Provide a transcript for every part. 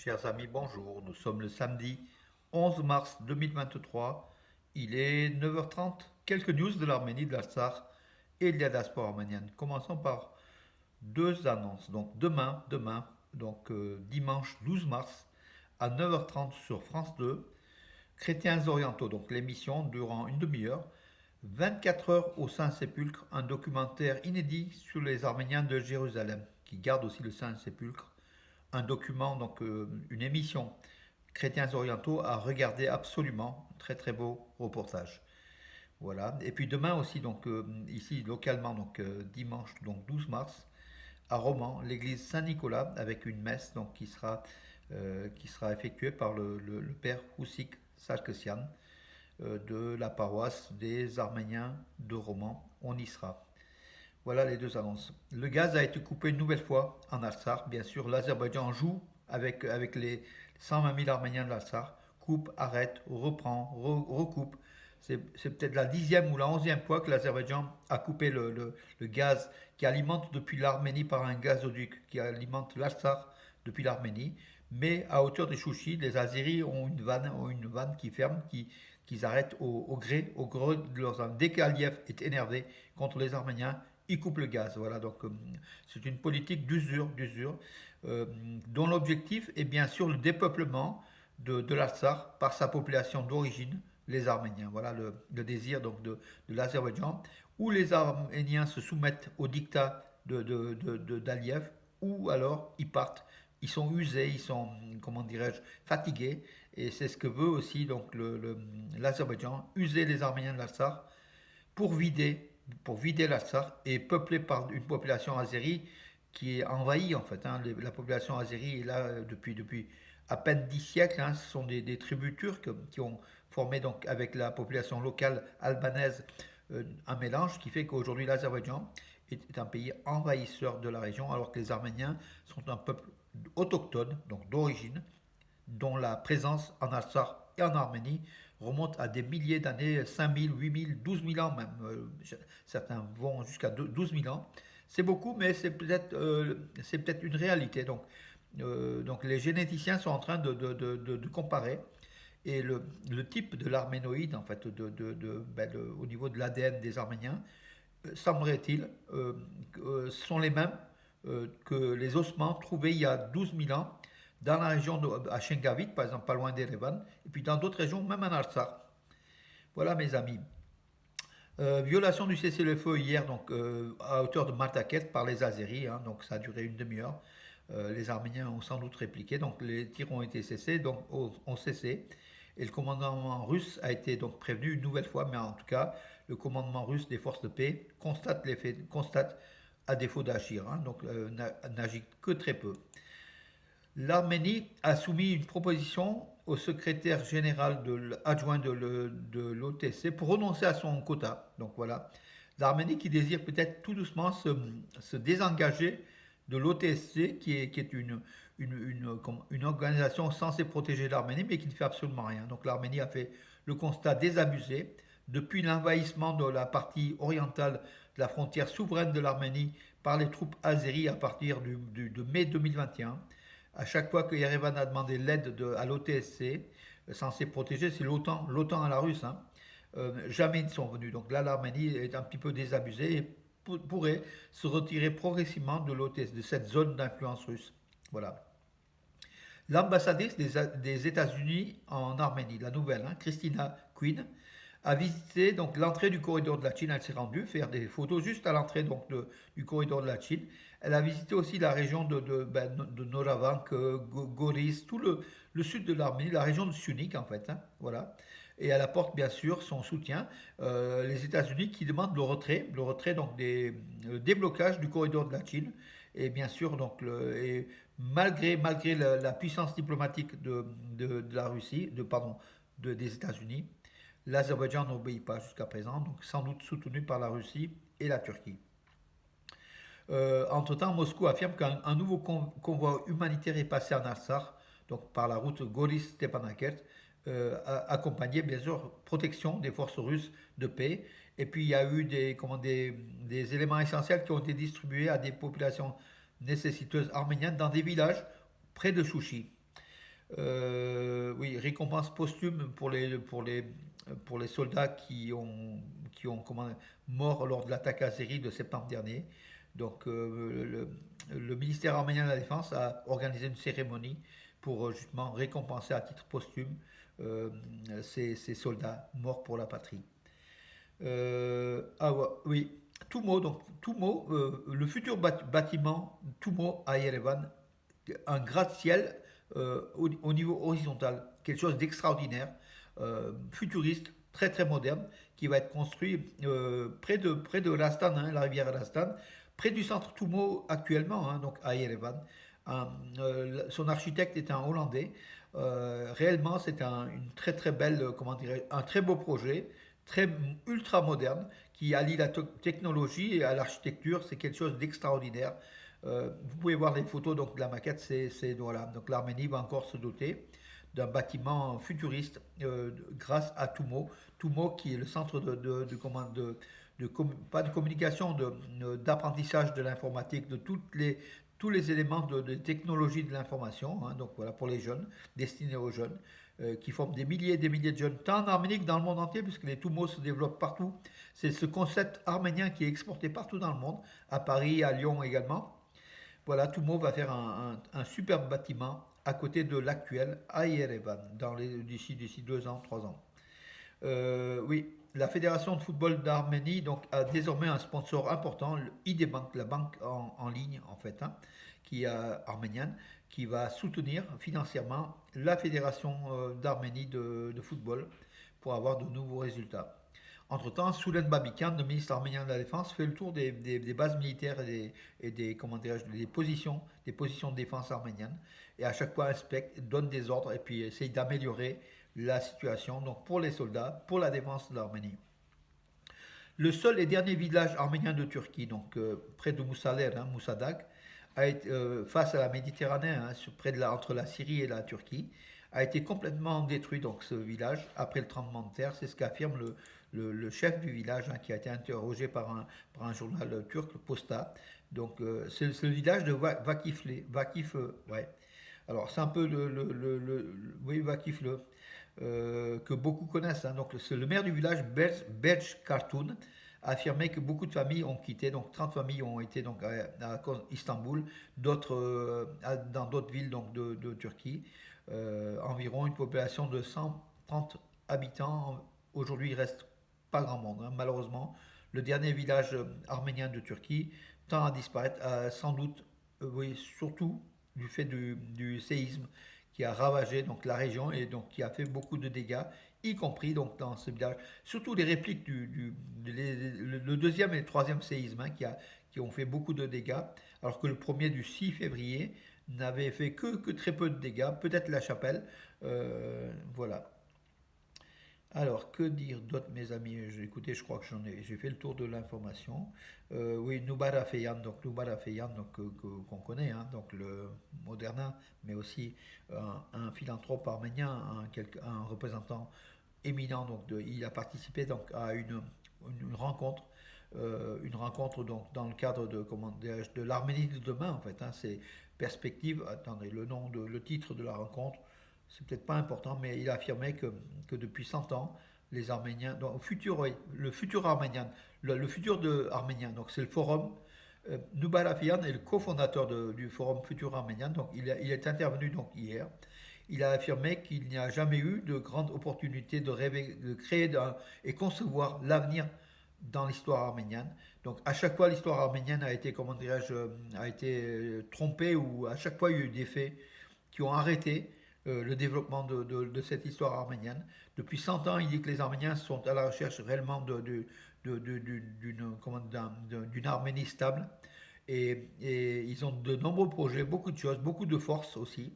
Chers amis, bonjour. Nous sommes le samedi 11 mars 2023. Il est 9h30. Quelques news de l'Arménie, de l'Artsakh et de la diaspora arménienne. Commençons par deux annonces. Donc dimanche 12 mars à 9h30 sur France 2, Chrétiens orientaux. Donc l'émission durant une demi-heure. 24 heures au Saint-Sépulcre, un documentaire inédit sur les Arméniens de Jérusalem, qui gardent aussi le Saint-Sépulcre. Un document, une émission Chrétiens orientaux à regarder absolument. Très très beau reportage. Voilà. Et puis demain aussi, ici localement, dimanche 12 mars, à Romans, l'église Saint-Nicolas, avec une messe qui sera effectuée par le père Houssik Sarkisian de la paroisse des Arméniens de Romans. On y sera. Voilà les deux annonces. Le gaz a été coupé une nouvelle fois en Artsakh. Bien sûr, l'Azerbaïdjan joue avec les 120 000 Arméniens de l'Artsakh. Coupe, arrête, reprend, recoupe. C'est peut-être la 10e ou la 11e fois que l'Azerbaïdjan a coupé le gaz qui alimente depuis l'Arménie par un gazoduc qui alimente l'Artsakh depuis l'Arménie. Mais à hauteur de Chouchi, les Azeris ont une vanne qui ferme, qu'ils arrêtent au gré de leurs armes. Dès qu'Aliyev est énervé contre les Arméniens, il coupe le gaz. Voilà, c'est une politique d'usure, dont l'objectif est bien sûr le dépeuplement de l'Artsakh par sa population d'origine, les Arméniens. Voilà le désir de l'Azerbaïdjan, où les Arméniens se soumettent au dictat d'Aliyev, ou alors ils partent. Ils sont usés, ils sont, comment dirais-je, fatigués, et c'est ce que veut aussi l'Azerbaïdjan, user les Arméniens de l'Artsakh pour vider, pour vider l'Artsakh et peuplé par une population azérie qui est envahie en fait. La population azérie est là depuis à peine 10 siècles. Ce sont des tribus turques qui ont formé donc avec la population locale albanaise un mélange qui fait qu'aujourd'hui l'Azerbaïdjan est un pays envahisseur de la région alors que les Arméniens sont un peuple autochtone, donc d'origine, dont la présence en Artsakh et en Arménie remonte à des milliers d'années, 5000, 8000, 12 000 ans même. Certains vont jusqu'à 12 000 ans. C'est beaucoup, mais c'est peut-être une réalité. Donc les généticiens sont en train de comparer. Et le type de l'arménoïde, en fait, au niveau de l'ADN des Arméniens, semblerait-il, sont les mêmes que les ossements trouvés il y a 12 000 ans dans la région à Chengavit, par exemple, pas loin d'Erevan, et puis dans d'autres régions, même en Artsakh. Voilà, mes amis. Violation du cessez-le-feu hier, à hauteur de Martakert par les Azéris, donc ça a duré une demi-heure. Les Arméniens ont sans doute répliqué, donc les tirs ont été cessés, donc ont cessé. Et le commandement russe a été donc prévenu une nouvelle fois, mais en tout cas, le commandement russe des forces de paix constate les faits, constate à défaut d'agir, n'agit que très peu. L'Arménie a soumis une proposition au secrétaire général adjoint de l'OTC pour renoncer à son quota. Donc voilà, l'Arménie qui désire peut-être tout doucement se désengager de l'OTSC, qui est une organisation censée protéger l'Arménie, mais qui ne fait absolument rien. Donc l'Arménie a fait le constat désabusé depuis l'envahissement de la partie orientale de la frontière souveraine de l'Arménie par les troupes azéries à partir de mai 2021. À chaque fois que Yerevan a demandé l'aide à l'OTSC, censé protéger, c'est l'OTAN à la russe, jamais ils ne sont venus. Donc là, l'Arménie est un petit peu désabusée et pourrait se retirer progressivement de l'OTSC, de cette zone d'influence russe. Voilà. L'ambassadrice des États-Unis en Arménie, la nouvelle, Christina Quinn, a visité donc l'entrée du corridor de la Chine. Elle s'est rendue faire des photos juste à l'entrée du corridor de la Chine. Elle a visité aussi la région de Noravank, Goris, tout le sud de l'Arménie, la région de Sunik en fait. Voilà. Et elle apporte bien sûr son soutien. Les États-Unis qui demandent le retrait le déblocage du corridor de la Chine. Et bien sûr et malgré la puissance diplomatique de la Russie, des États-Unis, l'Azerbaïdjan n'obéit pas jusqu'à présent, donc sans doute soutenu par la Russie et la Turquie. Entre-temps, Moscou affirme qu'un nouveau convoi humanitaire est passé en Artsakh, donc par la route Goris-Stepanakert, accompagné bien sûr protection des forces russes de paix. Et puis il y a eu des éléments essentiels qui ont été distribués à des populations nécessiteuses arméniennes dans des villages près de Chouchi. Oui, récompense posthume pour les soldats qui ont mort lors de l'attaque azérie de septembre dernier. Donc, le ministère arménien de la Défense a organisé une cérémonie pour justement récompenser à titre posthume euh, ces soldats morts pour la patrie. Ouais, oui, Tumo, donc Tumo, le futur bâtiment Tumo à Yerevan, un gratte-ciel au niveau horizontal, quelque chose d'extraordinaire, futuriste, très très moderne, qui va être construit près de Rastan, hein, la rivière Rastan, près du centre Tumo actuellement, hein, donc à Yerevan. Son architecte est un Hollandais. Réellement, c'est une très très belle, comment dirais un très beau projet, très ultra moderne, qui allie la technologie et à l'architecture. C'est quelque chose d'extraordinaire. Vous pouvez voir les photos donc, de la maquette, voilà. Donc l'Arménie va encore se doter d'un bâtiment futuriste grâce à Tumo. Tumo qui est le centre pas de communication, d'apprentissage de l'informatique, de tous les éléments de technologie de l'information, hein, donc voilà pour les jeunes, destinés aux jeunes, qui forment des milliers et des milliers de jeunes, tant en Arménie que dans le monde entier, puisque les Tumo se développent partout. C'est ce concept arménien qui est exporté partout dans le monde, à Paris, à Lyon également. Voilà, Tumo va faire un superbe bâtiment à côté de l'actuel à Yerevan, d'ici 2 ans, 3 ans. Oui, la Fédération de football d'Arménie donc, a désormais un sponsor important, le ID Bank, la banque en ligne en fait, hein, arménienne, qui va soutenir financièrement la Fédération d'Arménie de football pour avoir de nouveaux résultats. Entre-temps, Soulen Babikan, le ministre arménien de la Défense, fait le tour des bases militaires comment des positions de défense arméniennes, et à chaque fois inspecte, donne des ordres et puis essaye d'améliorer la situation donc pour les soldats, pour la défense de l'Arménie. Le seul et dernier village arménien de Turquie, donc près de Moussaler, hein, Moussadag, face à la Méditerranée, hein, entre la Syrie et la Turquie, a été complètement détruit, donc ce village, après le tremblement de terre. C'est ce qu'affirme le chef du village, hein, qui a été interrogé par un journal turc, Posta. Donc c'est le village de Vakifle, ouais. Alors c'est un peu oui, Vakifle, que beaucoup connaissent, hein. Donc c'est le maire du village, Berj Kartoun, a affirmé que beaucoup de familles ont quitté, donc 30 familles ont été donc à Istanbul, d'autres dans d'autres villes donc de Turquie. Environ une population de 130 habitants. Aujourd'hui, il reste pas grand monde, hein, malheureusement. Le dernier village arménien de Turquie tend à disparaître, sans doute, oui, surtout du fait du séisme qui a ravagé donc la région et donc qui a fait beaucoup de dégâts, y compris donc dans ce village. Surtout les répliques le deuxième et le troisième séisme, hein, qui ont fait beaucoup de dégâts, alors que le premier du 6 février n'avait fait que très peu de dégâts, peut-être la chapelle. Voilà. Alors, que dire d'autre, mes amis? Écoutez, je crois que j'ai fait le tour de l'information. Oui, Noubar Afeyan, donc qu'on connaît, hein, donc le Moderna, mais aussi un philanthrope arménien, un représentant éminent. Il a participé donc à une rencontre donc dans le cadre de l'Arménie de demain, en fait, hein. C'est perspective. Attendez, le titre de la rencontre, c'est peut-être pas important, mais il a affirmé que depuis 100 ans, les Arméniens, donc, oui, le futur arménien, le futur arménien, donc c'est le forum. Noubar Afeyan est le cofondateur du forum futur arménien, donc il est intervenu donc hier. Il a affirmé qu'il n'y a jamais eu de grande opportunité de rêver, de créer et concevoir l'avenir dans l'histoire arménienne. Donc à chaque fois, l'histoire arménienne a été, comment dirais-je, a été trompée, ou à chaque fois il y a eu des faits qui ont arrêté le développement de cette histoire arménienne. Depuis 100 ans, il dit que les Arméniens sont à la recherche réellement d'une Arménie stable. Et ils ont de nombreux projets, beaucoup de choses, beaucoup de force aussi.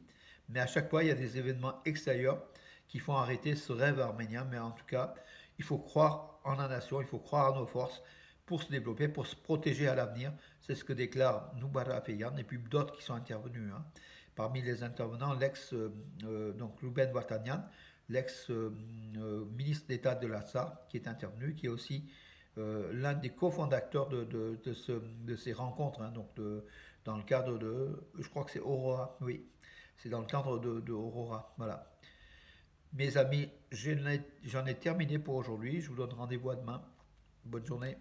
Mais à chaque fois, il y a des événements extérieurs qui font arrêter ce rêve arménien. Mais en tout cas, il faut croire en la nation, il faut croire en nos forces pour se développer, pour se protéger à l'avenir. C'est ce que déclare Noubar Afeyan et puis d'autres qui sont intervenus, hein. Parmi les intervenants, donc Louben Vartanian, l'ex-ministre d'État de l'Assar, qui est intervenu, qui est aussi l'un des cofondateurs de ces rencontres, hein, dans le cadre je crois que c'est Aurora, oui, C'est dans le cadre de Aurora. Voilà. Mes amis, j'en ai terminé pour aujourd'hui. Je vous donne rendez-vous à demain. Bonne journée.